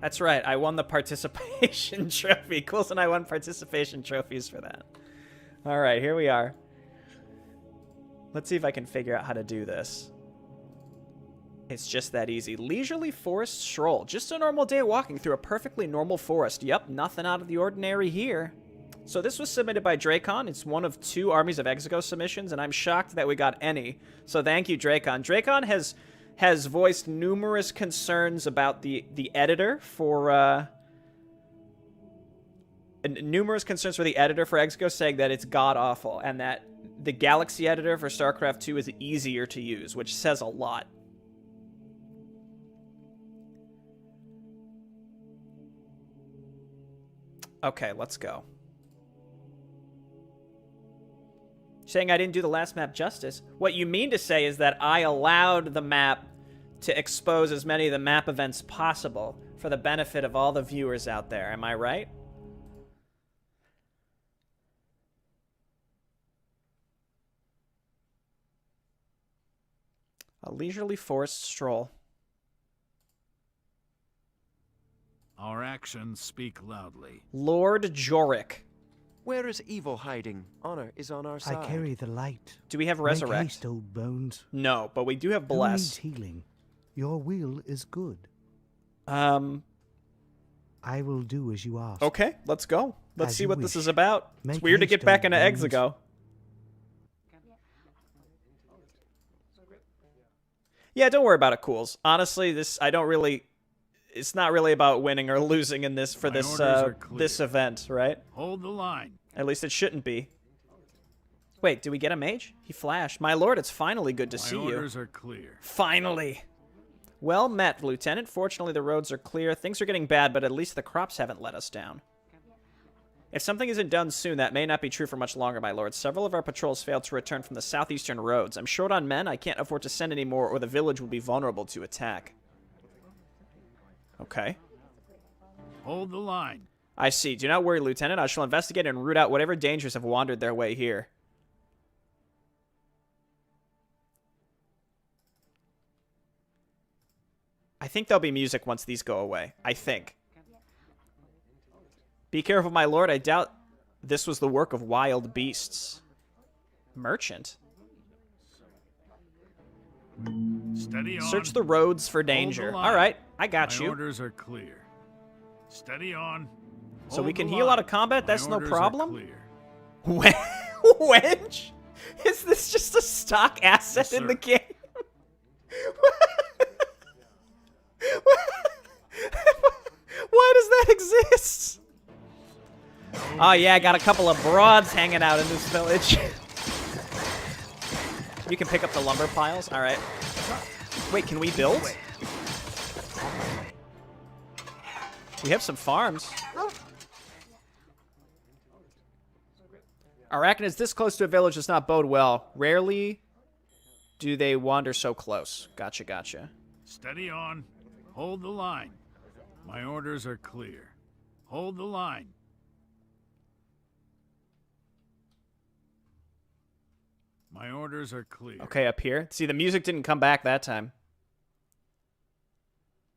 That's right. I won the participation trophy. Quills and I won participation trophies for that. All right, here we are. Let's see if I can figure out how to do this. It's just that easy. Leisurely forest stroll. Just a normal day walking through a perfectly normal forest. Yep, nothing out of the ordinary here. So this was submitted by Draeckon. It's one of 2 Armies of Exigo submissions, and I'm shocked that we got any. So thank you, Draeckon. Draeckon has voiced numerous concerns about the editor for numerous concerns for the editor for Exigo, saying that it's god-awful, and that the Galaxy editor for StarCraft 2 is easier to use, which says a lot. Okay, let's go. Saying I didn't do the last map justice. What you mean to say is that I allowed the map to expose as many of the map events possible for the benefit of all the viewers out there. Am I right? A leisurely forest stroll. Our actions speak loudly. Lord Jorik. Where is evil hiding? Honor is on our side. I carry the light. Do we have Make Resurrect? haste, old bones. No, but we do have Who Bless. needs healing? Your will is good. I will do as you ask. Okay, let's go. Let's As see you what this wish. is about. It's Make weird to haste, get back old into bones. Exigo. Yeah, don't worry about it, Cools. Honestly, it's not really about winning or losing in this for My this orders are clear. this event, right? Hold the line. At least it shouldn't be. Wait, did we get a mage? He flashed. My lord, it's finally good to My see you. orders are clear. Finally. Well met, Lieutenant. Fortunately, the roads are clear. Things are getting bad, but at least the crops haven't let us down. If something isn't done soon, that may not be true for much longer, my lord. Several of our patrols failed to return from the southeastern roads. I'm short on men. I can't afford to send any more, or the village will be vulnerable to attack. Okay. Hold the line. I see. Do not worry, Lieutenant. I shall investigate and root out whatever dangers have wandered their way here. I think there'll be music once these go away. I think. Be careful, my lord. I doubt this was the work of wild beasts. Merchant. Steady on. Search the roads for danger. line. All right, I got My you. orders are clear. Steady on. So we Hold can the heal line. out of combat? That's My no orders are problem? clear. Wench? Is this just a stock asset Yes, in the sir. game? Why does that exist? Oh yeah, I got a couple of broads hanging out in this village. You can pick up the lumber piles. All right. Wait, can we build? We have some farms. Arachnids this close to a village does not bode well. Rarely do they wander so close. Gotcha, gotcha. Steady on. Hold the line. My orders are clear. Hold the line. My orders are clear. Okay, up here. See, the music didn't come back that time.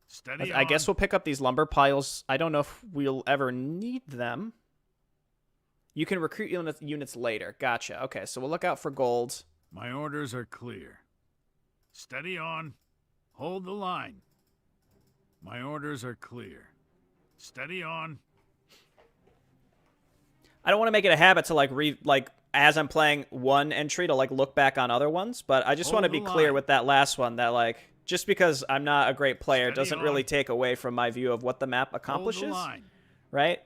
Steady I on. guess we'll pick up these lumber piles. I don't know if we'll ever need them. You can recruit units later. Gotcha. Okay, so we'll look out for gold. My orders are clear. Steady on. Hold the line. My orders are clear. Steady on. I don't want to make it a habit to like as I'm playing one entry to like look back on other ones, but I just want to Hold be the clear line. with that last one that like just because I'm not a great player Steady doesn't on. really take away from my view of what the map Hold accomplishes. the line. Right?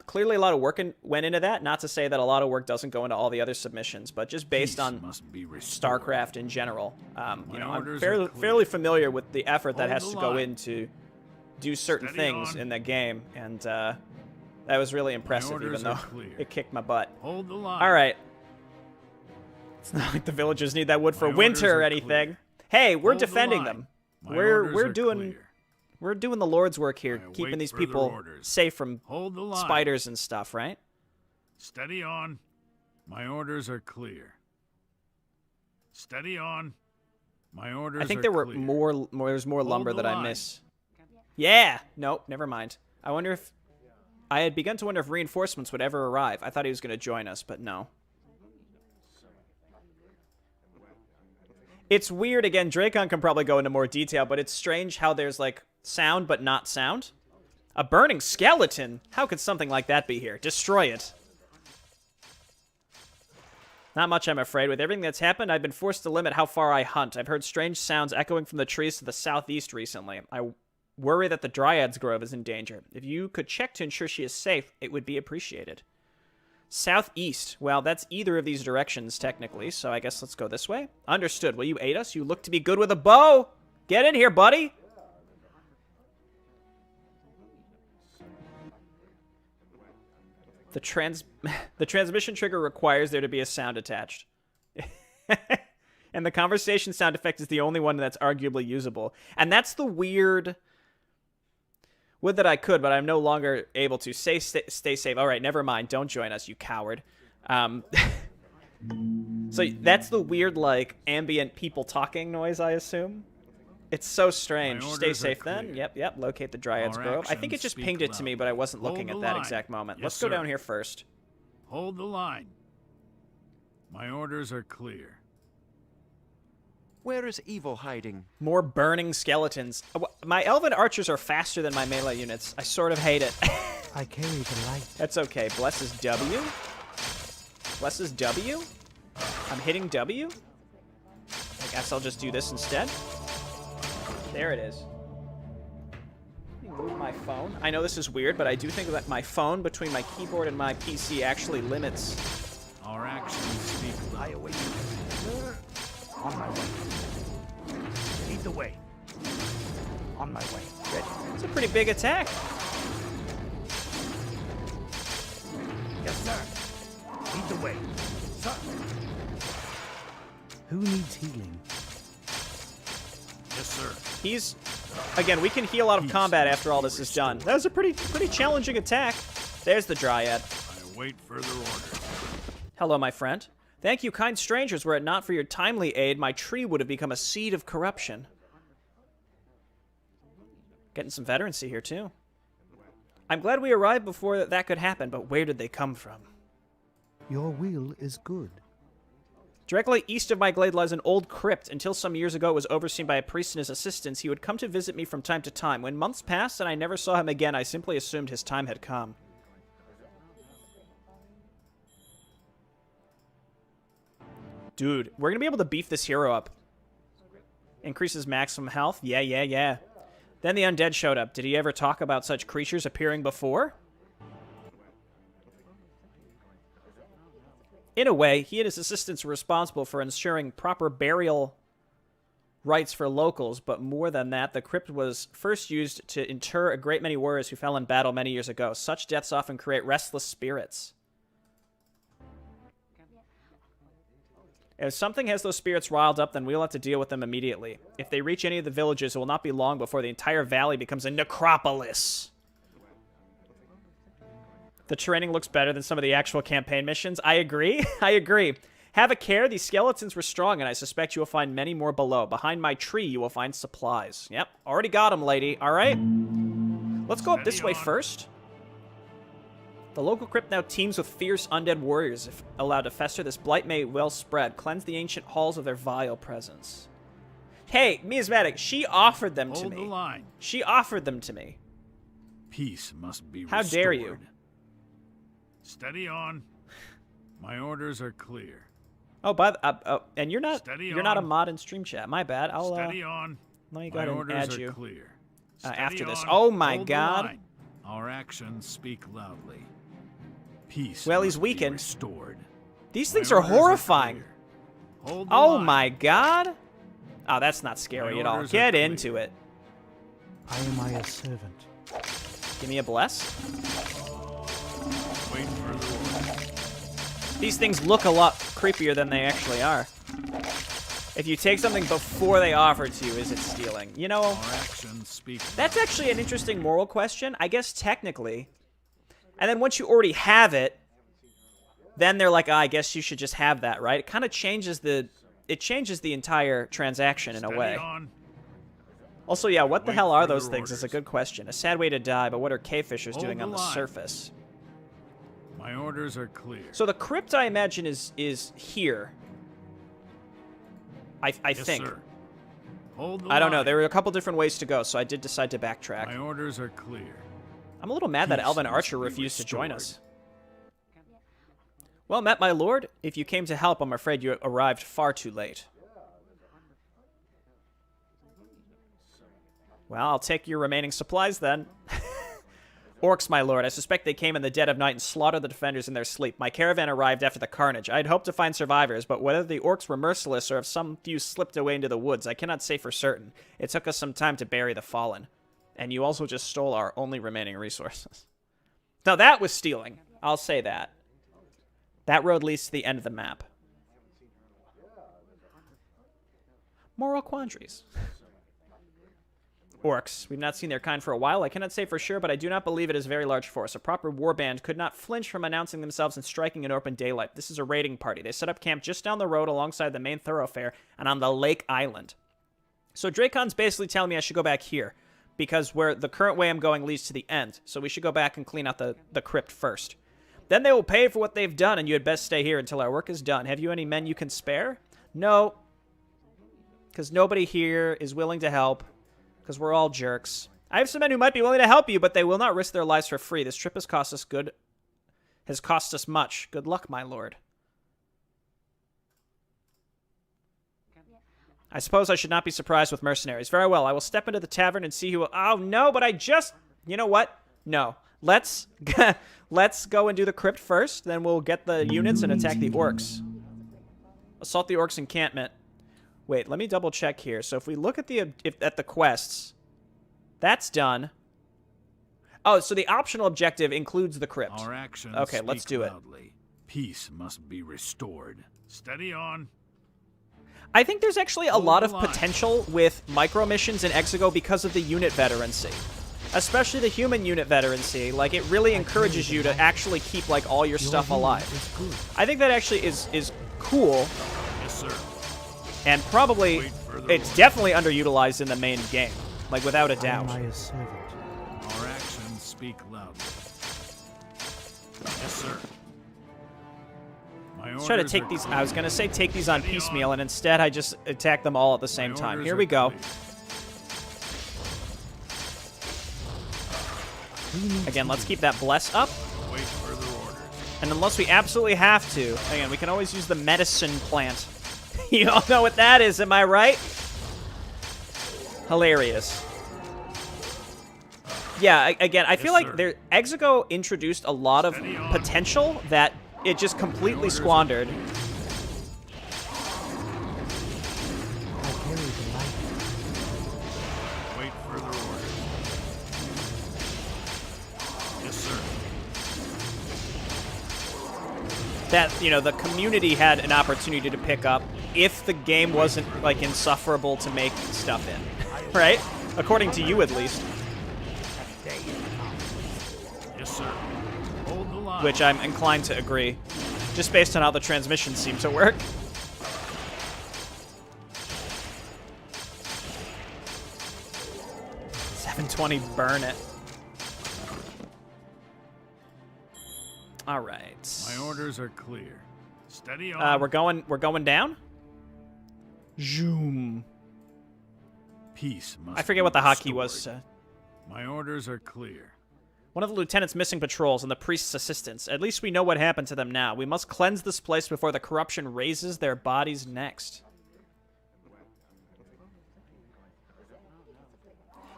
Clearly a lot of work went into that. Not to say that a lot of work doesn't go into all the other submissions, but just based Peace on must be restored. StarCraft in general. You know, I'm orders are clear. fairly familiar with the effort that Hold has the to go line. into do certain Steady things on. in the game, and that was really impressive, even orders though are clear. it kicked my butt. Hold the line. All right. It's not like the villagers need that wood for My winter or orders are anything. clear. Hey, we're Hold the defending line. them. My We're orders are doing clear. we're doing the Lord's work here, I keeping await these further people orders. safe from Hold the line. spiders and stuff, right? Steady on. My orders are clear. Steady on. My orders I think are there were clear. more there's more Hold lumber the that I line. miss. Yeah! Nope, never mind. I wonder if... I had begun to wonder if reinforcements would ever arrive. I thought he was going to join us, but no. It's weird, again, Draeckon can probably go into more detail, but it's strange how there's, like, sound but not sound. A burning skeleton? How could something like that be here? Destroy it. Not much, I'm afraid. With everything that's happened, I've been forced to limit how far I hunt. I've heard strange sounds echoing from the trees to the southeast recently. I worry that the Dryad's Grove is in danger. If you could check to ensure she is safe, it would be appreciated. Southeast. Well, that's either of these directions, technically, so I guess let's go this way. Understood. Will you aid us? You look to be good with a bow. Get in here, buddy. The transmission trigger requires there to be a sound attached. And the conversation sound effect is the only one that's arguably usable. And that's the weird... Would that I could, but I'm no longer able to. Stay safe. All right, never mind. Don't join us, you coward. So that's the weird, like, ambient people talking noise, I assume. It's so strange. Stay safe then. Yep. Locate the Dryad's Grove. I think it just pinged it to me, but I wasn't looking at that exact moment. Let's go down here first. Hold the line. My orders are clear. Where is evil hiding? More burning skeletons. My elven archers are faster than my melee units. I sort of hate it. I carry the light. That's okay. Bless is W. Bless is W. I'm hitting W. I guess I'll just do this instead. There it is. Let me move my phone. I know this is weird, but I do think that my phone between my keyboard and my PC actually limits. Our actions speak. I await you. On my way. Lead the way. On my way. Good. It's a pretty big attack. Yes, sir. Lead the way. Sir. Who needs healing? Yes, sir. He's... Again, we can heal out of combat after all this is done. That was a pretty challenging attack. There's the Dryad. I await further orders. Hello, my friend. Thank you, kind strangers. Were it not for your timely aid, my tree would have become a seed of corruption. Getting some veterancy here, too. I'm glad we arrived before that could happen, but where did they come from? Your will is good. Directly east of my glade lies an old crypt. Until some years ago, it was overseen by a priest and his assistants. He would come to visit me from time to time. When months passed and I never saw him again, I simply assumed his time had come. Dude, we're going to be able to beef this hero up. Increases maximum health. Yeah. Then the undead showed up. Did he ever talk about such creatures appearing before? In a way, he and his assistants were responsible for ensuring proper burial rites for locals, but more than that, the crypt was first used to inter a great many warriors who fell in battle many years ago. Such deaths often create restless spirits. If something has those spirits riled up, then we'll have to deal with them immediately. If they reach any of the villages, it will not be long before the entire valley becomes a necropolis. The training looks better than some of the actual campaign missions. I agree. I agree. Have a care. These skeletons were strong, and I suspect you will find many more below. Behind my tree, you will find supplies. Yep. Already got them, lady. All right. Let's go up this way first. The local crypt now teems with fierce undead warriors. If allowed to fester, this blight may well spread. Cleanse the ancient halls of their vile presence. Hey, Miasmatic, she offered them to me. Hold the line. She offered them to me. Peace must be How restored. dare you? Steady on. My orders are clear. Oh, and you're not a mod in stream chat. My bad. Steady on. Let me go My ahead and orders add are you clear. after this. On. Oh my Hold the God. line. Our actions speak loudly. Peace. Well, he's must be weakened. Restored. These My things are orders horrifying. clear. Hold the Oh line. my God. Oh, that's not scary My at all. orders are Get clear. into it. I am my servant. Give me a bless. Wait for the orders. These things look a lot creepier than they actually are. If you take something before they offer it to you, is it stealing? You know, Our actions speak. that's actually an interesting moral question. I guess technically. And then once you already have it, then they're like, I guess you should just have that, right? It kind of changes the entire transaction in a way. On. Also, yeah, what the Wait hell are for those their things is a orders. good question. A sad way to die, but what are cave fishers Hold doing the on the line. surface? My orders are clear. So the crypt, I imagine, is here. I Yes, think. sir. Hold the I don't know. line. There were a couple different ways to go, so I did decide to backtrack. My orders are clear. I'm a little mad that Peace Elvin must Archer be refused to join restored. us. Well met, my lord. If you came to help, I'm afraid you arrived far too late. Well, I'll take your remaining supplies then. Orcs, my lord. I suspect they came in the dead of night and slaughtered the defenders in their sleep. My caravan arrived after the carnage. I had hoped to find survivors, but whether the orcs were merciless or if some few slipped away into the woods, I cannot say for certain. It took us some time to bury the fallen. And you also just stole our only remaining resources. Now that was stealing. I'll say that. That road leads to the end of the map. Moral quandaries. Orcs. We've not seen their kind for a while. I cannot say for sure, but I do not believe it is a very large force. A proper warband could not flinch from announcing themselves and striking in open daylight. This is a raiding party. They set up camp just down the road alongside the main thoroughfare and on the lake island. So Draecon's basically telling me I should go back here because where the current way I'm going leads to the end. So we should go back and clean out the crypt first. Then they will pay for what they've done, and you had best stay here until our work is done. Have you any men you can spare? No, because nobody here is willing to help. Because we're all jerks. I have some men who might be willing to help you, but they will not risk their lives for free. This trip has cost us much. Good luck, my lord. I suppose I should not be surprised with mercenaries. Very well, I will step into the tavern and see who... Oh, no, but I just... You know what? No. Let's go and do the crypt first, then we'll get the units and attack the orcs. Assault the orcs encampment. Wait, let me double check here. So if we look at the quests, that's done. Oh, so the optional objective includes the crypt. Our actions Okay, let's speak do it. loudly. Peace must be restored. Steady on. I think there's actually a Hold lot the of line. potential with micro missions in Exigo because of the unit veterancy. Especially the human unit veterancy. Like, it really encourages you to actually keep, like, all your stuff alive. I think that actually is cool. Yes, sir. And probably, Wait for the it's orders. definitely underutilized in the main game. Like, without a doubt. Am I a servant? Our actions speak loudly. Yes, sir. My Let's try to orders take are these. clear. I was going to say take these on piecemeal, and instead I just attack them all at the same My time. orders Here are we go. clear. Again, let's keep that bless up. Wait further orders. And unless we absolutely have to, again, we can always use the medicine plant. You all know what that is, am I right? Hilarious. Yeah, again, I feel Yes, like sir. Exigo introduced a lot of Steady on. potential that it just completely orders are squandered. I carry the light. Wait further orders. Yes, sir. That, you know, the community had an opportunity to pick up if the game wasn't, like, insufferable to make stuff in. Right? According to you, at least. Yes, sir. Hold the line. Which I'm inclined to agree. Just based on how the transmissions seem to work. $720, burn it. All right. My orders are clear. Steady on. We're going down. Zoom. Peace must I forget what the be hotkey was. restored. My orders are clear. One of the lieutenant's missing patrols and the priest's assistants. At least we know what happened to them now. We must cleanse this place before the corruption raises their bodies next.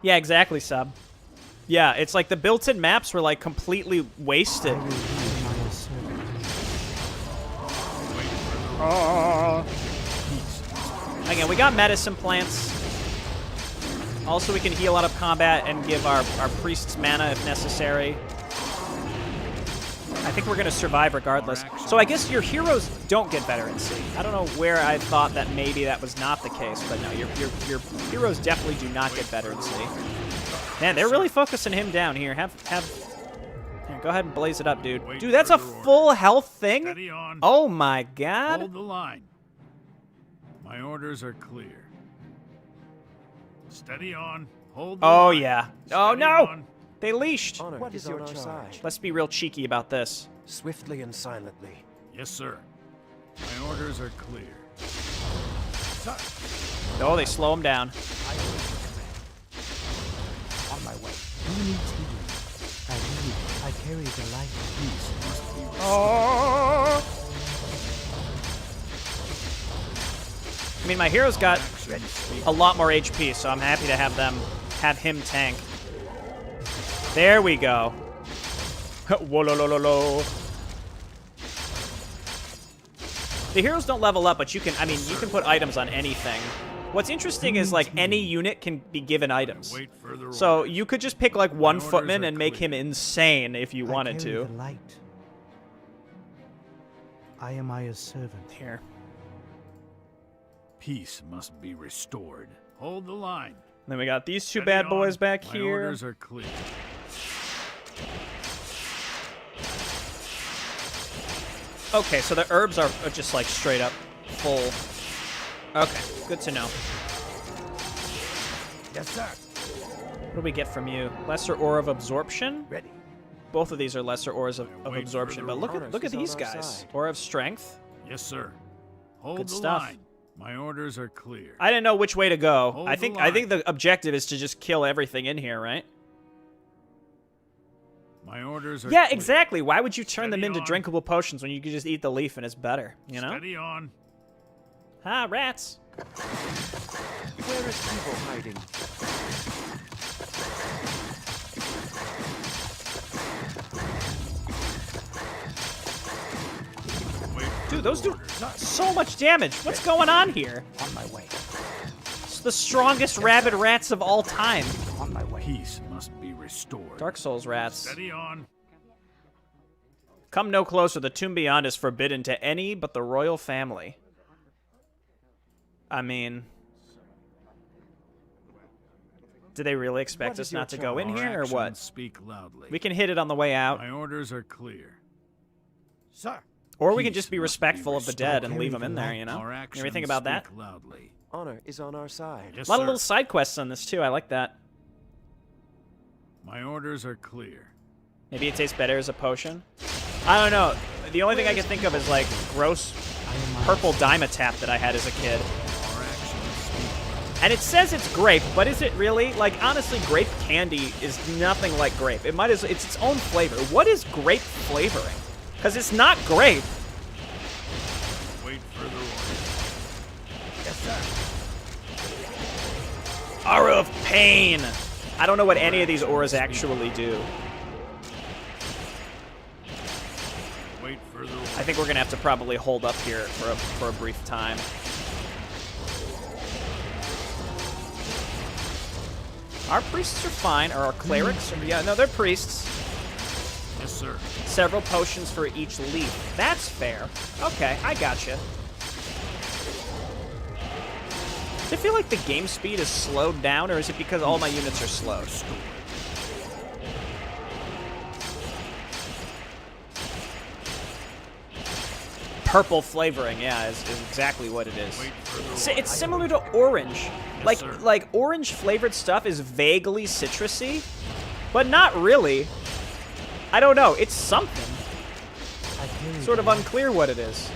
Yeah, exactly, Sub. Yeah, it's like the built-in maps were like completely wasted. I will be my servant. Wait further orders. Again, we got medicine plants. Also, we can heal out of combat and give our priests mana if necessary. I think we're going to survive regardless. So I guess your heroes don't get veterancy. I don't know where I thought that maybe that was not the case, but no, your heroes definitely do not get veterancy. Man, they're really focusing him down here. Here, go ahead and blaze it up, dude. Wait Dude, that's a further full health thing? Steady on. Oh my god. Hold the line. My orders are clear. Steady on. Hold the Oh, line. yeah. Steady Oh, no! on. They leashed. Honor What is is on your our charge? side. Let's be real cheeky about this. Swiftly and silently. Yes, sir. My orders are clear. Sir, Oh, they slow them down. I await your command. On my way. Who needs healing? I lead. I carry the light. Peace must be restored. Oh! I mean, my hero's got Action speak. a lot more HP, so I'm happy to have him tank. There we go. Whoa, lo, lo, lo, lo. The heroes don't level up, but you can put items on anything. What's interesting is, like, any unit can be given items. Wait further So orders. you could just pick, like, one orders footman are and make him clear. insane if you wanted I carry to. the light. I am Aya's servant. Here. Peace must be restored. Hold the line. Then we got these two Steady bad on. boys back My here. orders are clear. Okay, so the herbs are just like straight up full. Okay, good to know. Yes, sir. What do we get from you? Lesser Ore of Absorption? Ready. Both of these are lesser ores of Wait for absorption, the but look orders. at Is on these our guys. side. Ore of Strength. Yes, sir. Hold Good the stuff. line. My orders are clear. I didn't know which way to go. Hold I the think line. the objective is to just kill everything in here, right? My orders are Yeah, clear. exactly. Why would you turn them Steady into on. drinkable potions when you could just eat the leaf and it's better, you know? Steady on. Ah, rats. Where is evil hiding? Wait for Dude, the those do orders. so much damage. What's going on here? On my way. It's the strongest rabid rats of all time. On my way. Peace must be restored. Dark Souls rats. Steady on. Come no closer. The tomb beyond is forbidden to any but the royal family. I mean, do they really expect What us is your not to go in Our here or actions what? Speak loudly. We can hit it on the way out, My orders are clear. Sir. or we can Peace just be must respectful of the dead and restored. leave them in there, you know? Our You actions ever think about that? speak loudly. Honor is on our side. Yes, A lot sir. of little side quests on this too. I like that. My orders are clear. Maybe it tastes better as a potion. I don't know. The only thing I can think of is like gross I am Aya's purple Dimetap that I had as a kid. Our actions speak loudly. And it says it's grape, but is it really? Like, honestly, grape candy is nothing like grape. It's its own flavor. What is grape flavoring? Because it's not grape. Wait further orders. Yes, sir. Aura of Pain. I don't know what any of these auras actually do. Wait further orders. I think we're going to have to probably hold up here for a brief time. Our priests are fine, or our clerics. Yeah, no, they're priests. Yes, sir. Several potions for each leaf. That's fair. Okay, I gotcha. Does it feel like the game speed is slowed down, or is it because all my units are slowed? Restored. Purple flavoring, yeah, is exactly what it is. Wait further It's orders. similar to orange. Like sir. like orange flavored stuff is vaguely citrusy, but not really. I don't know. It's something. I carry Sort the of light. unclear what it is.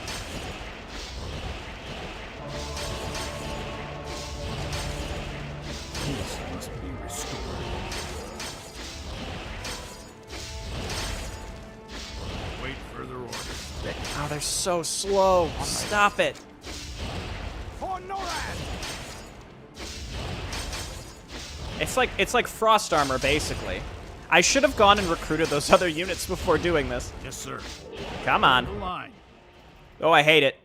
Peace must be restored. Wait further orders. Oh, they're so slow. Stop it. For Norad. It's like frost armor basically. I should have gone and recruited those other units before doing this. Yes, sir. Come The on. line. Oh, I hate it.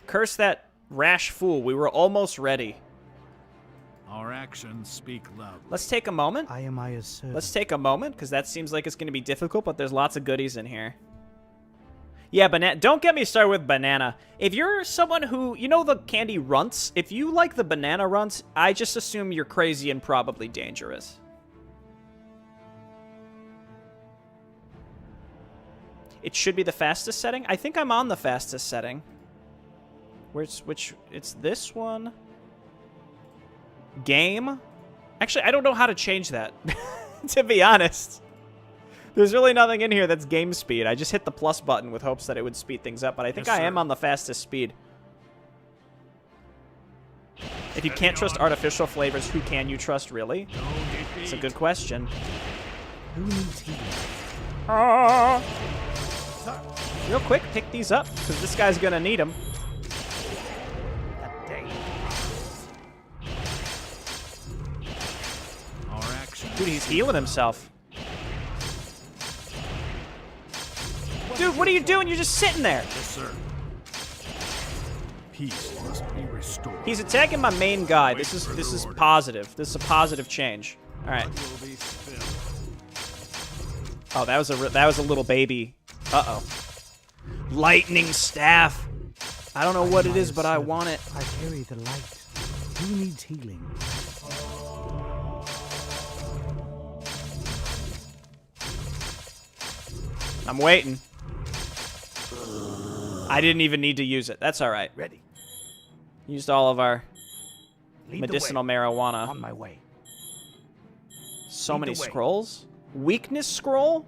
Curse that rash fool. We were almost ready. Our actions speak loudly. Let's take a moment. I am Aya's servant. Let's take a moment, because that seems like it's going to be difficult, but there's lots of goodies in here. Yeah, banana. Don't get me started with banana. If you're someone who, you know the candy runts? If you like the banana runts, I just assume you're crazy and probably dangerous. It should be the fastest setting. I think I'm on the fastest setting. Which, it's this one. Game. Actually, I don't know how to change that, to be honest. There's really nothing in here that's game speed. I just hit the plus button with hopes that it would speed things up, but I think I am on the fastest speed. If you can't trust artificial flavors, who can you trust, really? It's a good question. Who needs healing? Real quick, pick these up, because this guy's going to need them. Dude, he's healing himself. Dude, what are you doing? You're just sitting there. Yes, sir. Peace must be restored. He's attacking my main guy. This is positive. This is a positive change. All right. Oh, that was a little baby. Uh-oh. Lightning staff. I don't know what it is, but I want it. I carry the light. Who needs healing? I'm waiting. I didn't even need to use it. That's all right. Ready. Used all of our Lead medicinal the way. marijuana. On my way. So Lead many the way. scrolls. Weakness scroll?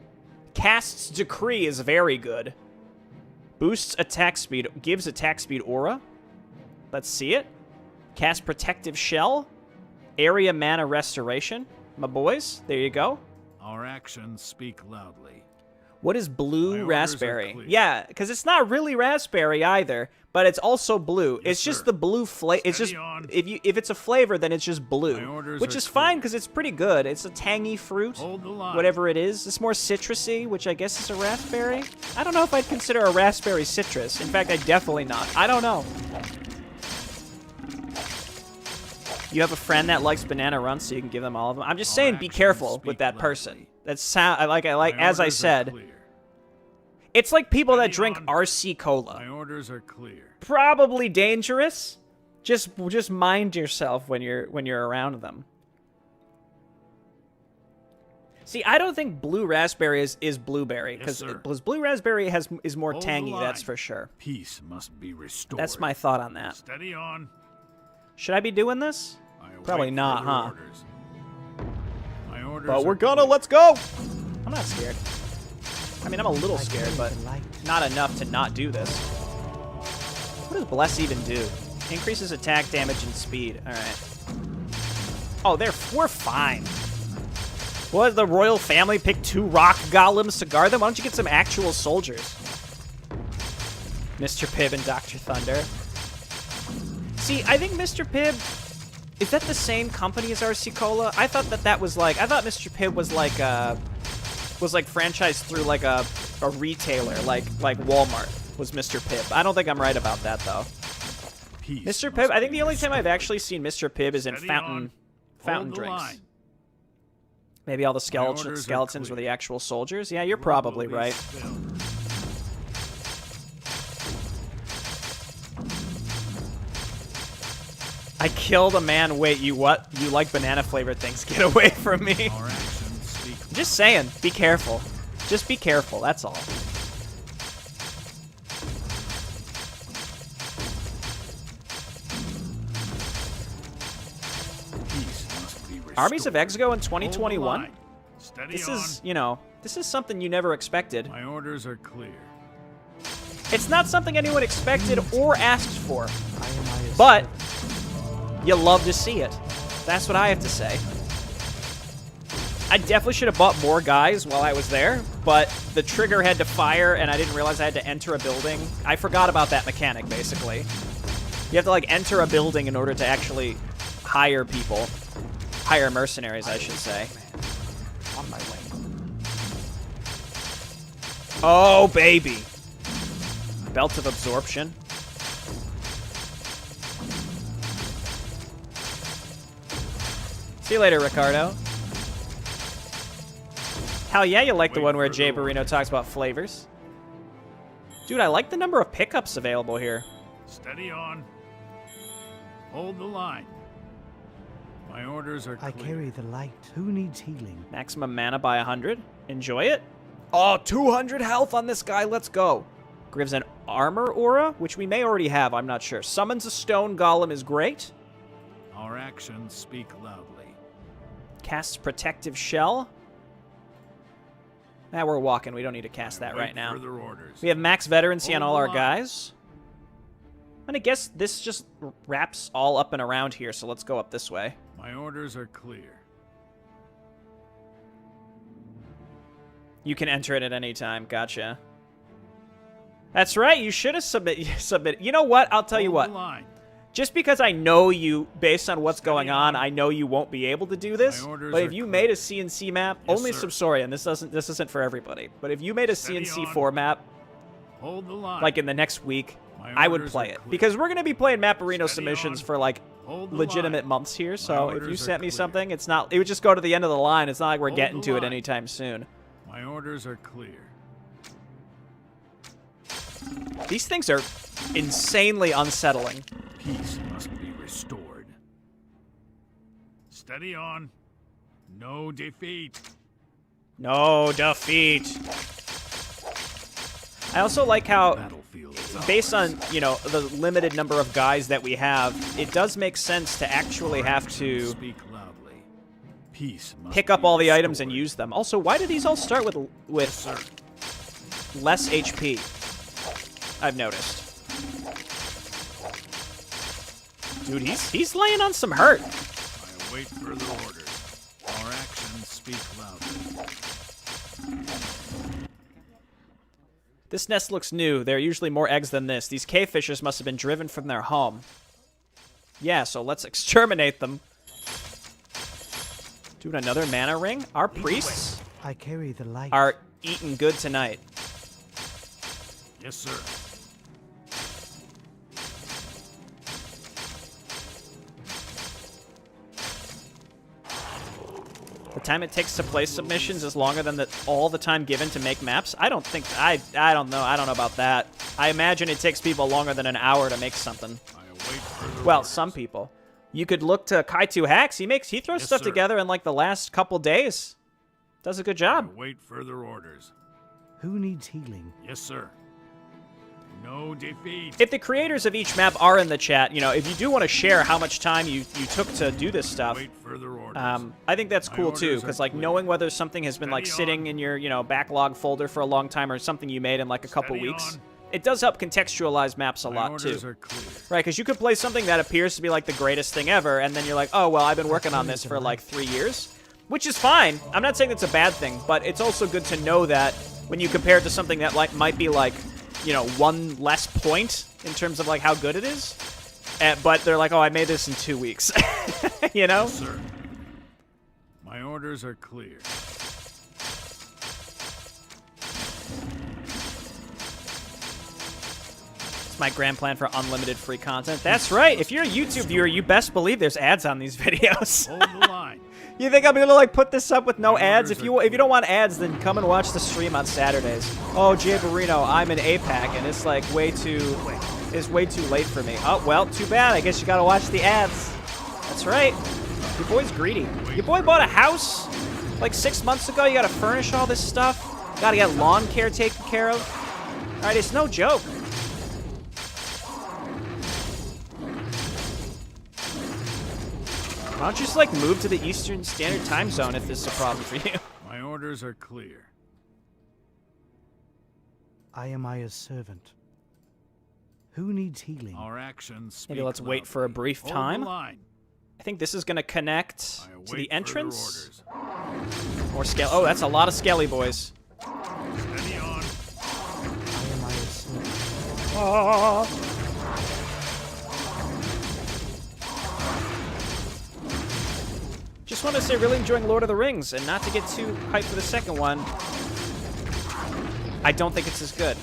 Casts Decree is very good. Boosts attack speed. Gives attack speed aura. Let's see it. Cast Protective Shell. Area Mana Restoration. My boys, there you go. Our actions speak loudly. What is My blue orders are raspberry? clear. Yeah, because it's not really raspberry either, but it's also blue. Yes, it's just sir. the blue flavor. It's just Steady on. if it's a flavor, then it's just My blue, orders which are is fine clear. because it's pretty good. It's a tangy fruit, Hold the line. whatever it is. It's more citrusy, which I guess is a raspberry. I don't know if I'd consider a raspberry citrus. In fact, I definitely not. I don't know. You have a friend that likes banana runs, so you can give them all of them. I'm just All saying, be actions careful speak with that loudly. person. That's I like. My As I orders are said. clear. It's like people that Steady drink on. RC Cola. My orders are clear. Probably dangerous. Just mind yourself when you're around them. See, I don't think blue raspberry is blueberry Yes, because sir. blue raspberry is more Hold the tangy. That's line. for sure. Peace must be restored. That's my thought on that. Steady on. Should I be doing this? I await Probably not, further huh? Orders. My orders But we're are gonna. clear. Let's go. I'm not scared. I mean, I'm a little I scared, carry but the light. not enough to not do this. What does Bless even do? Increases attack damage and speed. All right. Oh, we're fine. What, the royal family picked 2 rock golems to guard them? Why don't you get some actual soldiers? Mr. Pibb and Dr. Thunder. See, I think Mr. Pibb... Is that the same company as RC Cola? I thought that was like... I thought Mr. Pibb was like franchised through like a retailer, like Walmart was Mr. Pibb. I don't think I'm right about that, though. Peace Mr. must Pibb, I think be the only time I've restored. actually seen Mr. Pibb is in Steady fountain on. Hold the drinks. line. Maybe all the orders are skeletons were clear. the actual soldiers. Yeah, you're Blood probably will be right. spilled. I killed a man. Wait, you what? You like banana flavored things? Get away from me. Our actions speak Just saying, be careful. Just be careful, that's all. peace must be restored. Armies of Exigo in Hold the 2021? line. Steady This on. is, you know, this is something you never expected. My orders are clear. It's not something anyone expected or asked for, I am Aya's but servant. you love to see it. That's what I have to say. I definitely should have bought more guys while I was there, but the trigger had to fire and I didn't realize I had to enter a building. I forgot about that mechanic, basically. You have to, like, enter a building in order to actually hire people. Hire mercenaries, I should say. On my way. Oh, baby. Belt of Absorption. See you later, Ricardo. Hell yeah, you like the Wait one where for Jay the Barrino orders. talks about flavors. Dude, I like the number of pickups available here. Steady on. Hold the line. My orders are clear. I carry the light. Who needs healing? Maximum mana by 100. Enjoy it. Oh, 200 health on this guy. Let's go. Gives an armor aura, which we may already have. I'm not sure. Summons a stone golem is great. Our actions speak loudly. Casts protective shell. Nah, we're walking. We don't need to cast that right now. Further orders. We have max veterancy on Hold all the our line. guys. And I guess this just wraps all up and around here, so let's go up this way. My orders are clear. You can enter it at any time. Gotcha. That's right. You should have submit. You know what? I'll tell you Hold the what. line. Just because I know you, based on what's Steady going on, on. I know you won't be able to do this. My orders But if are you clear. made a CNC map, Yes, only sir. Subsorian. This isn't for everybody. But if you made a Steady CNC on. 4 map, Hold the line. like in the next week, My I would orders play are it clear. because we're gonna be playing Maporino Steady submissions on. for like Hold the legitimate line. months here. So if you orders are sent me clear. something, it's not. It would just go to the end of the line. It's not like we're Hold getting the to it line. anytime soon. My orders are clear. These things are insanely unsettling. Peace must be restored. Steady on. No defeat. No defeat. I also like how, Battlefield is based ours. on, you know, the limited number of guys that we have, it does make sense to actually have to Speak loudly. Peace must pick up be all the items and restored. use them. Also, why do these all start with Sir, less HP? I've noticed. Dude, he's laying on some hurt. I await further orders. Our actions speak loudly. This nest looks new. There are usually more eggs than this. These cave fishers must have been driven from their home. Yeah, so let's exterminate them. Dude, another mana ring? Our priests I carry the light. are eating good tonight. Yes, sir. The time it takes to play submissions is longer than all the time given to make maps. I don't think I don't know. I don't know about that. I imagine it takes people longer than an hour to make something. I await further Well, orders. some people. You could look to Kaitu Hacks. He throws Yes, stuff sir. together in like the last couple days. Does a good I job. await further orders. Who needs healing? Yes, sir. No defeat. If the creators of each map are in the chat, you know, if you do want to share how much time you took to do this stuff, Await further orders. I think that's My cool too, orders because are like clear. knowing whether something has been like Steady sitting on. in your, you know, backlog folder for a long time or something you made in like a couple Steady weeks, on. it does help contextualize maps a My lot orders too. are clear. Right, because you could play something that appears to be like the greatest thing ever, and then you're like, oh, well, I've been working on this for like 3 years, which is fine. I'm not saying it's a bad thing, but it's also good to know that when you compare it to something that like might be like, you know, one less point in terms of like how good it is, but they're like, oh, I made this in 2 weeks, you know? Yes, sir. My orders are clear. It's my grand plan for unlimited free content. That's right. If you're a YouTube viewer, you best believe there's ads on these videos. Hold the line. You think I'm gonna like put this up with no My ads? orders If you are don't want ads, then come and watch the stream on Saturdays. Oh, Jay Barino, I'm in APAC, and it's like way too late for me. Oh well, too bad. I guess you gotta watch the ads. That's right. Your boy's greedy. Your boy bought a house like 6 months ago. You gotta furnish all this stuff. Gotta get lawn care taken care of. All right, it's no joke. Why don't you just like move to the Eastern Standard Time Zone if this is a problem for you? My orders are clear. I am Aya's servant. Who needs healing? Our actions speak Maybe let's wait for a loudly. brief Hold time. The line. I think this is going to connect I to await the further entrance. orders. Or scale. Oh, that's a lot of skelly boys. Steady on. I am Aya's servant. Just want to say, really enjoying Lord of the Rings, and not to get too hyped for the second one. I don't think it's as good.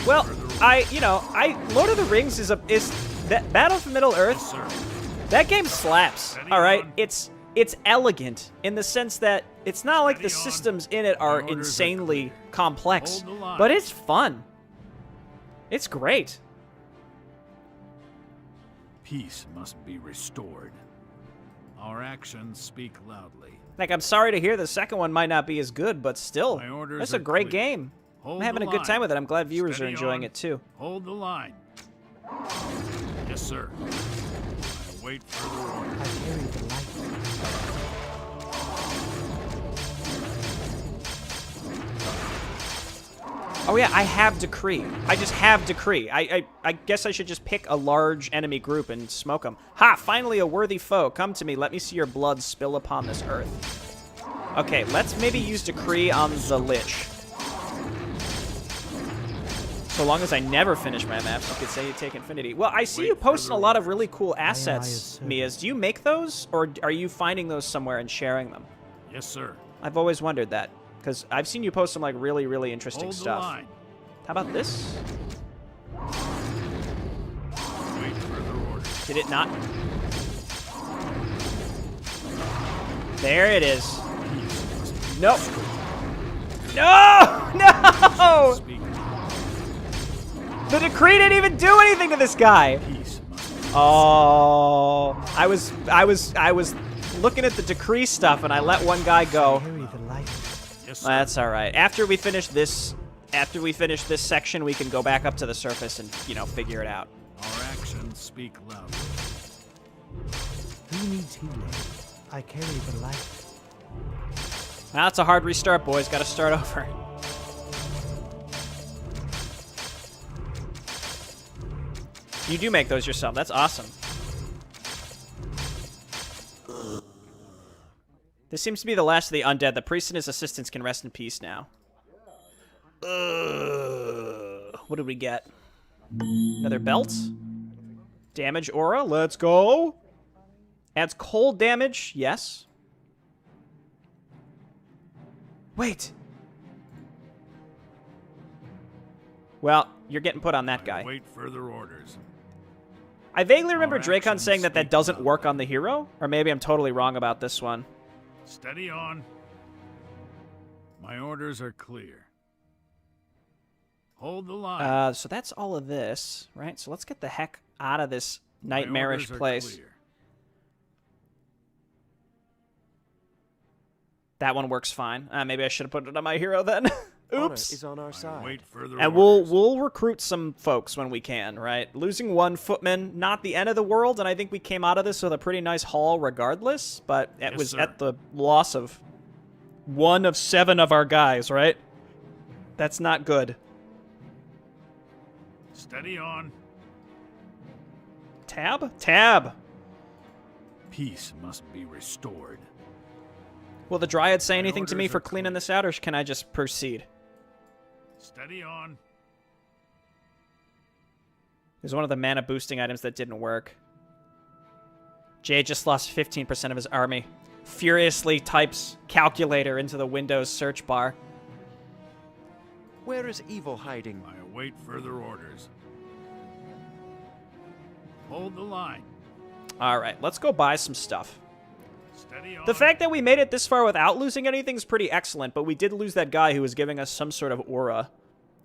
Well, Lord of the Rings is that Battle for Middle Earth. Yes, sir. That game slaps. Steady All right, on. it's elegant in the sense that it's not like the Steady on. systems in it are My orders are insanely clear. complex, Hold the line. but it's fun. It's great. Peace must be restored. Our actions speak loudly. Like, I'm sorry to hear the second one might not be as good, but still, My orders that's a are great clear. game. Hold I'm having the a good line. time with it. I'm glad viewers are Steady enjoying on. it too. Hold the line. Yes, sir. I await further orders. I carry the light. Oh yeah, I have Decree. I just have Decree. I guess I should just pick a large enemy group and smoke them. Ha! Finally a worthy foe. Come to me. Let me see your blood spill upon this earth. Okay, let's maybe use Decree on the Lich. So long as I never finish my maps, you could say you take Infinity. Well, I see you posting a lot of really cool assets, Mias. Do you make those, or are you finding those somewhere and sharing them? Yes, sir. I've always wondered that. Because I've seen you post some like really, really interesting Hold the stuff. line. How about this? Wait further orders. Did it not? There it is. Nope. No! No! Speak. The Decree didn't even do anything to this guy. Peace must be Oh, I was looking at the Decree stuff and I let one guy go. Carry the light. Yes, sir. That's all right. After we finish this section, we can go back up to the surface and, you know, figure it out. Our actions speak loudly. Who needs healing? I carry the light. Now it's a hard restart, boys. Got to start over. You do make those yourself. That's awesome. This seems to be the last of the undead. The priest and his assistants can rest in peace now. What did we get? Another belt? Damage aura. Let's go. Adds cold damage. Yes. Wait. Well, you're getting put on that guy. Wait further orders. I vaguely remember Our Draeckon actions saying that speak doesn't loudly. work on the hero. Or maybe I'm totally wrong about this one. Steady on. My orders are clear. Hold the line. So that's all of this, right? So let's get the heck out of this My nightmarish orders are place. clear. That one works fine. Maybe I should have put it on my hero then. Honor Oops. is on our I side. await further And orders. we'll recruit some folks when we can, right? Losing one footman, not the end of the world, and I think we came out of this with a pretty nice haul regardless, but it Yes, was sir. at the loss of 1 of 7 of our guys, right? That's not good. Steady on. Tab? Tab! Peace must be restored. Will the Dryad say My anything to me orders for are cleaning clear. this out, or can I just proceed? Steady on. There's one of the mana boosting items that didn't work. Jay just lost 15% of his army. Furiously types calculator into the Windows search bar. Where is evil hiding? I await further orders. Hold the line. All right, let's go buy some stuff. Steady on. The fact that we made it this far without losing anything is pretty excellent, but we did lose that guy who was giving us some sort of aura,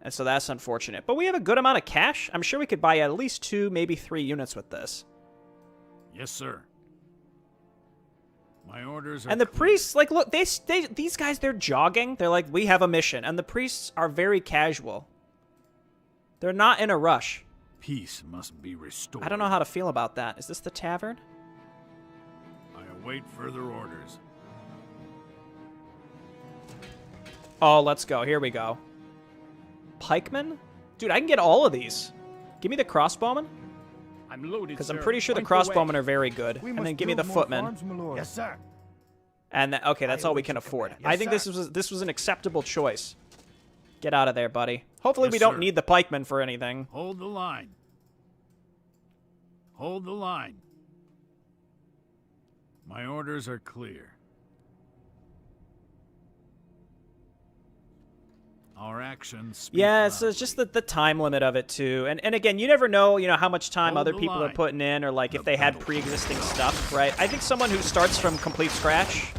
and so that's unfortunate. But we have a good amount of cash. I'm sure we could buy at least 2, maybe 3 units with this. Yes, sir. My orders are And the clear. priests, like, look, these guys, they're jogging. They're like, we have a mission. And the priests are very casual. They're not in a rush. Peace must be restored. I don't know how to feel about that. Is this the tavern? I await further orders. Oh, let's go. Here we go. Pikemen? Dude, I can get all of these. Give me the crossbowmen. I'm loaded, Because I'm sir. pretty sure the Point crossbowmen way. are very good. And then give me the footmen. Yes, sir. And okay, that's all we can afford. Yes, I think sir. this was an acceptable choice. Get out of there, buddy. Hopefully Yes, we don't sir. need the pikemen for anything. Hold the line. Hold the line. My orders are clear. Our actions speak Yeah, it's just loudly. the time limit of it too. And again, you never know, how much time Hold other the people are line. putting in, or like if The they had battle pre-existing stuff, right? I think someone who starts from complete scratch,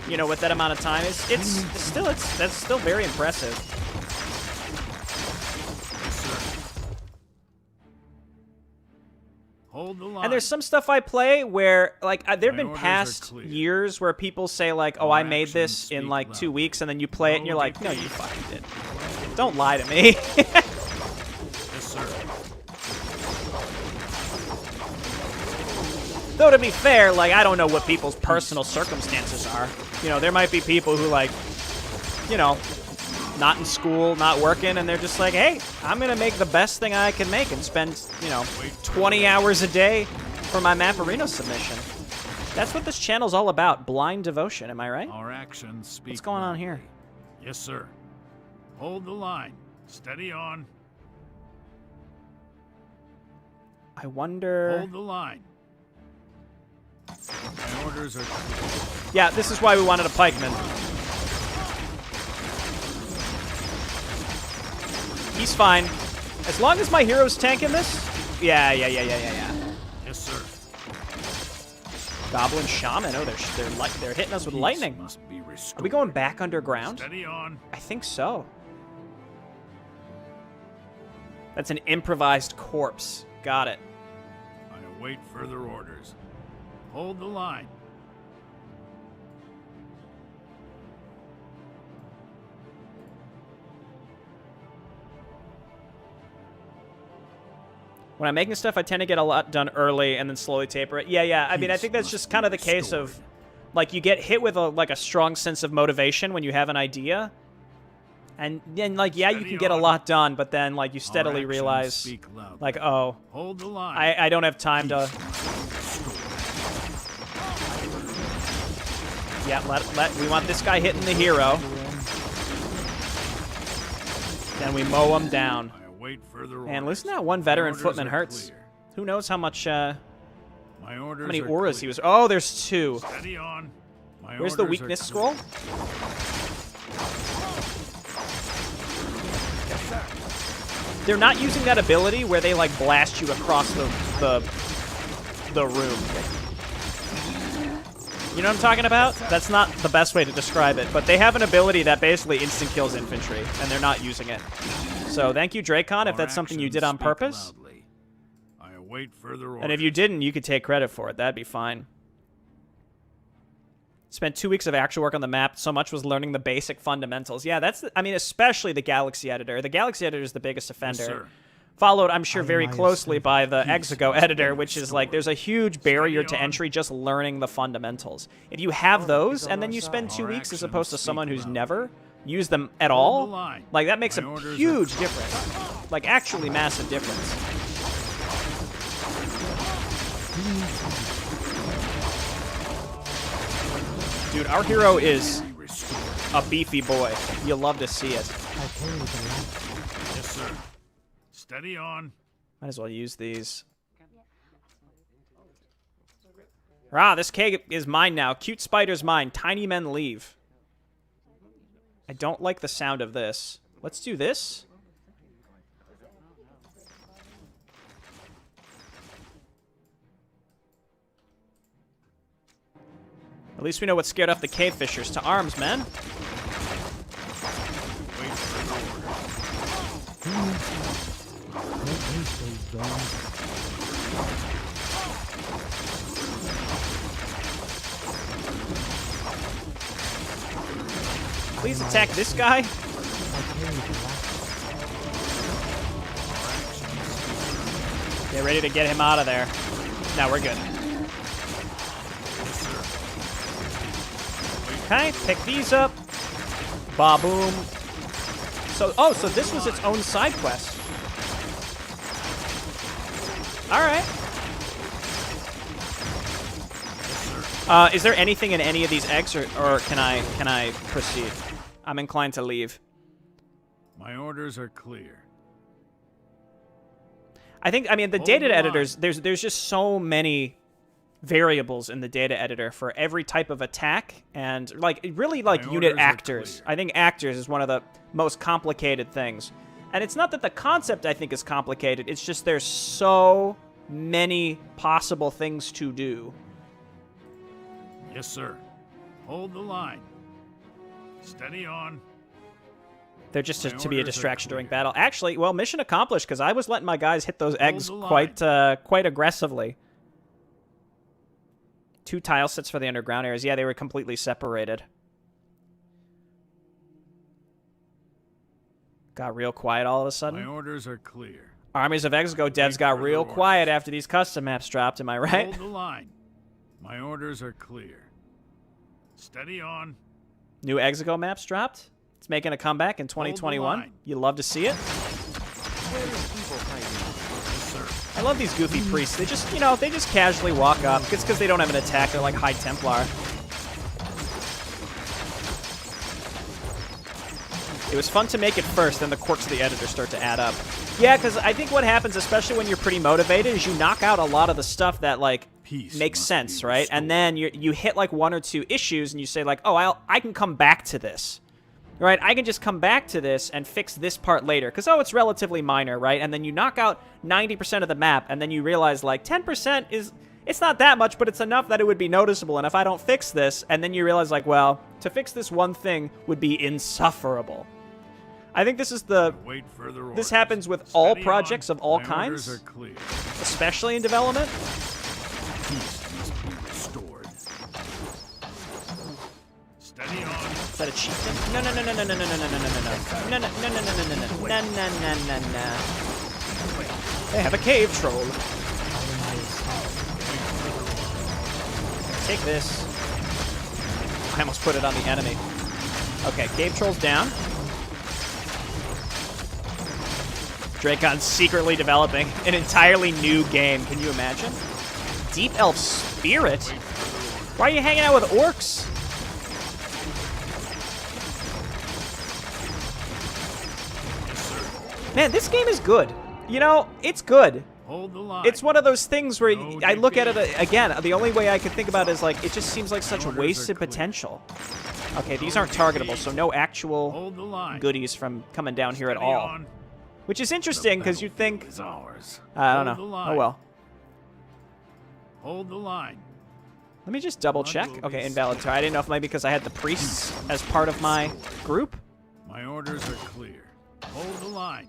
with that amount of time that's still very impressive. Yes, sir. Hold the line. And there's some stuff I play where, like, there've My been orders are past clear. years where people say, like, oh, Our I made actions this in, speak like, 2 loudly. weeks, and then you play it and you're No like, no, you defeat. fucking didn't. Don't lie to me. Yes, sir. Though to be fair, like, I don't know what people's personal circumstances are. You know, there might be people who, like, you know, not in school, not working, and they're just like, hey, I'm going to make the best thing I can make and spend, you know, 20 hours a day for my Maporino submission. That's what this channel's all about, blind devotion, am I right? Our actions speak. What's going on here? Yes, sir. Hold the line. Steady on. I wonder... Hold the line. My orders are clear. Yeah, this is why we wanted a pikeman. He's fine. As long as my hero's tanking this... Yeah. Yes, sir. Goblin Shaman. Oh, they're hitting us with lightning. Must be Are we going back underground? Steady on. I think so. That's an improvised corpse. Got it. I await further orders. Hold the line. When I'm making stuff, I tend to get a lot done early and then slowly taper it. Yeah. I mean, I think that's just kind of the case of, like, you get hit with a strong sense of motivation when you have an idea. And then, like, yeah, you can get a lot done, but then, like, you steadily realize, like, oh, hold the line. I don't have time to... Yeah, we want this guy hitting the hero. Then we mow him down. And listen to that one veteran footman hurts. Who knows how much, how many auras he was... Oh, there's 2. Steady on. Where's the weakness scroll? They're not using that ability where they, like, blast you across the room. You know what I'm talking about? That's not the best way to describe it, but they have an ability that basically instant kills infantry, and they're not using it. So thank you, Draeckon, if that's something you did on purpose. I await further orders. And if you didn't, you could take credit for it. That'd be fine. Spent 2 weeks of actual work on the map. So much was learning the basic fundamentals. Yeah, that's... I mean, especially the Galaxy Editor. The Galaxy Editor is the biggest offender. Yes, sir. Followed, I'm sure, very closely by the Exigo Editor, which is like, there's a huge barrier to entry just learning the fundamentals. If you have those, and then you spend 2 weeks as opposed to someone who's never used them at all, like, that makes a huge difference. Like, actually massive difference. Dude, our hero is a beefy boy. You'll love to see it. Yes, sir. Steady on. Might as well use these. Ah, this keg is mine now. Cute spider's mine. Tiny men leave. I don't like the sound of this. Let's do this. At least we know what scared off the cave fishers. To arms, men. Please attack this guy. Get ready to get him out of there. Now we're good. Okay, pick these up. Ba-boom. So, oh, so this was its own side quest. All right. Is there anything in any of these eggs, or can I proceed? I'm inclined to leave. My orders are clear. I mean, the data editors, there's just so many variables in the data editor for every type of attack, and, like, really, like, unit actors. I think actors is one of the most complicated things. And it's not that the concept, I think, is complicated. It's just there's so many possible things to do. Yes, sir. Hold the line. Steady on. They're just to be a distraction during battle. Actually, well, mission accomplished, because I was letting my guys hit those eggs quite aggressively. 2 tile sets for the underground areas. Yeah, they were completely separated. Got real quiet all of a sudden. My orders are clear. Armies of Exigo devs got real quiet after these custom maps dropped, am I right? Hold the line. My orders are clear. Steady on. New Exigo maps dropped. It's making a comeback in 2021. line. You love to see it. Where is evil hiding? I love these goofy priests. They just, they just casually walk up. It's because they don't have an attack. They're like High Templar. It was fun to make it first, then the quirks of the editor start to add up. Yeah, because I think what happens, especially when you're pretty motivated, is you knock out a lot of the stuff that, like, makes sense, right? And then you hit, like, one or two issues, and you say, like, oh, I can come back to this. Right? I can just come back to this and fix this part later. Because, it's relatively minor, right? And then you knock out 90% of the map, and then you realize, like, 10% is... It's not that much, but it's enough that it would be noticeable. And if I don't fix this, and then you realize, like, well, to fix this one thing would be insufferable. I think this is the... This happens with all projects of all kinds, especially in development. Steady on. Is that a chieftain? No. They have a cave troll. Take this. I almost put it on the enemy. Okay, cave troll's down. Draecon's secretly developing an entirely new game. Can you imagine? Deep Elf Spirit? Why are you hanging out with orcs? Man, this game is good. It's good. Hold the line. It's one of those things where I look at it, again, the only way I could think about it is, like, it just seems like such wasted potential. Okay, these aren't targetable, so no actual goodies from coming down here at all. Which is interesting, because you'd think... I don't know. Oh, well. Hold the line. Let me just double check. Okay, invalid target. I didn't know if maybe because I had the priests as part of my group. My orders are clear. Hold the line.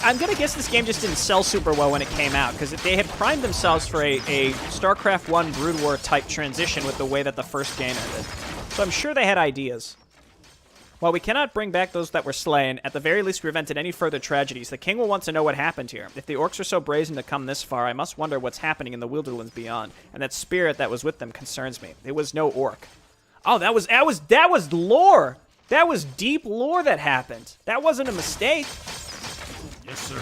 I'm gonna guess this game just didn't sell super well when it came out, because they had primed themselves for a StarCraft 1 Brood War type transition with the way that the first game ended. So I'm sure they had ideas. While we cannot bring back those that were slain, at the very least prevented any further tragedies. The king will want to know what happened here. If the orcs are so brazen to come this far, I must wonder what's happening in the Wilderlands beyond. And that spirit that was with them concerns me. It was no orc. Oh, that was lore. That was deep lore that happened. That wasn't a mistake. Yes, sir.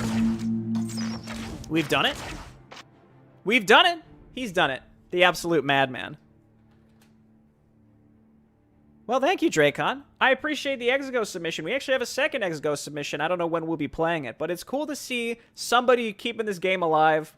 We've done it. We've done it. He's done it. The absolute madman. Well, thank you, Draeckon. I appreciate the Exigo submission. We actually have a second Exigo submission. I don't know when we'll be playing it, but it's cool to see somebody keeping this game alive,